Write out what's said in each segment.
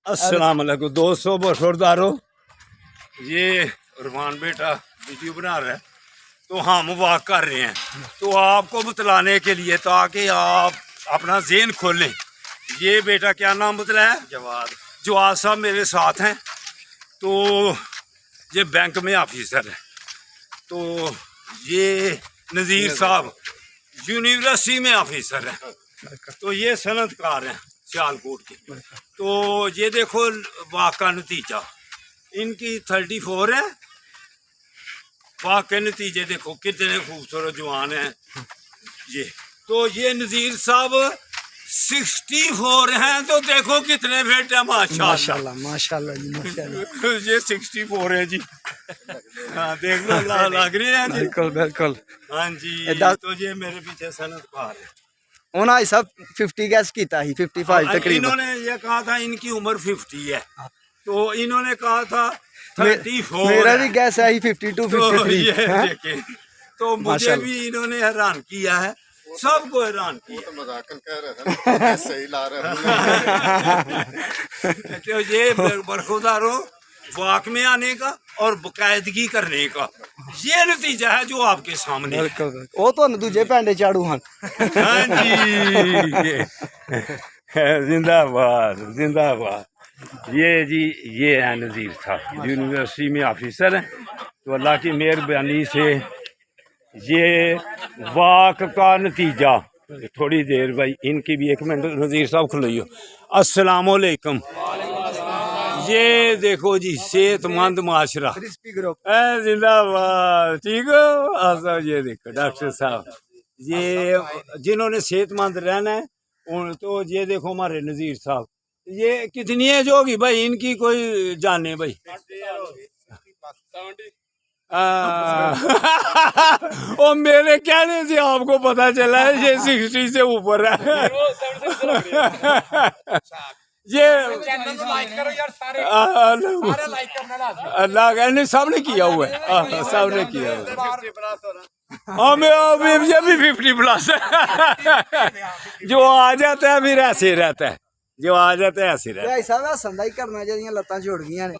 अस्सलाम वालेकुम दोस्तों, बरखुरदारो। ये रुमान बेटा वीडियो बना रहा है तो हम वॉक कर रहे हैं, तो आपको बतलाने के लिए ताकि आप अपना ज़हन खोलें। ये बेटा क्या नाम बतलाया? जवाद साहब मेरे साथ हैं। तो ये बैंक में ऑफिसर है। तो ये नज़ीर साहब यूनिवर्सिटी में ऑफिसर है। तो ये सनतकार हैं सियालकोट की। तो ये देखो वाक का नतीजा, इनकी 34 है। वाक के नतीजे देखो कितने खूबसूरत जवान हैं ये। तो ये नज़ीर साहब 64 हैं, तो देखो कितने फिट है। माशाल्लाह माशाल्लाह जी, माशाल्लाह। ये 64 है जी। हाँ देख लो, लग रहे हैं जी। बिल्कुल बिल्कुल। हाँ जी। तो ये मेरे पीछे सनतकार है। उन्होंने सब 50 गैस किया ही, 55 तकरीबन। इन्होंने ये कहा था इनकी उम्र 50 है, तो इन्होंने कहा था 34। मेरा भी गैस है ही 52 53। ये देखे, तो मुझे भी इन्होंने हैरान किया है, सबको हैरान किया। तो मजाकन कह रहे थे ना, सही ला रहे हैं। तो ये बरखुरदारो वाक में आने का और बाकायदगी करने का ये नतीजा है जो आपके सामने है। वो तो दूजे पैंडे झाड़ू हैं। हाँ जी, जिंदाबाद जिंदाबाद। ये जी ये है नज़ीर साहब, यूनिवर्सिटी में ऑफिसर हैं। तो अल्लाह की मेहरबानी से ये वाक का नतीजा। थोड़ी देर भाई इनकी भी 1 मिनट नज़ीर साहब खुलाइयो। अस्सलाम वालेकुम। ये देखो जी सेहतमंद माशरा जिंदाबाद। ठीक हो आसा? ये देखो डॉक्टर साहब, ये जिन्होंने सेहतमंद रहना है तो ये देखो हमारे नज़ीर साहब। ये कितनी एज होगी भाई इनकी, कोई जाने भाई? और मेरे कहने से आपको पता चला है ये 60 से ऊपर है। ये अल्लाह ने सबने किया हुआ है, सबने किया हुआ है। ये भी 50+ है। जो आ जाता है फिर ऐसे रहता है, जो आ जाता है ऐसे रहता है। ऐसा संदा ही करना चाहिए, लत्तां जुड़ गई ने,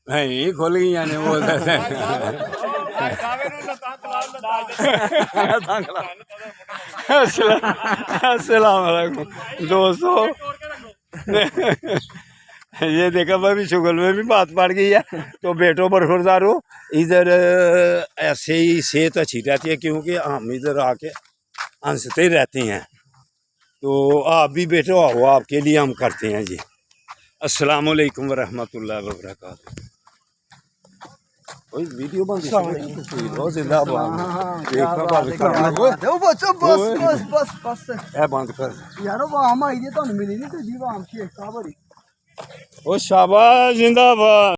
नहीं खुल गई ने वो। अस्सलाम वालेकुम दोस्तों। ये देखा भाई शुगर में भी बात पड़ गई है। तो बेटो बरखुरदारो, इधर ऐसे ही सेहत अच्छी रहती है क्योंकि हम इधर आके हंसते रहते हैं। तो आप भी बेटो आओ, आपके लिए हम करते हैं जी। अस्सलाम वालेकुम वरहमतुल्लाहि वबरकातुहू। वीडियो बंद कर यारो वाम आई दी, तुहानू मिली नहीं तुझी वाम की एकता बड़ी। ओ शाबाश जिंदाबाद।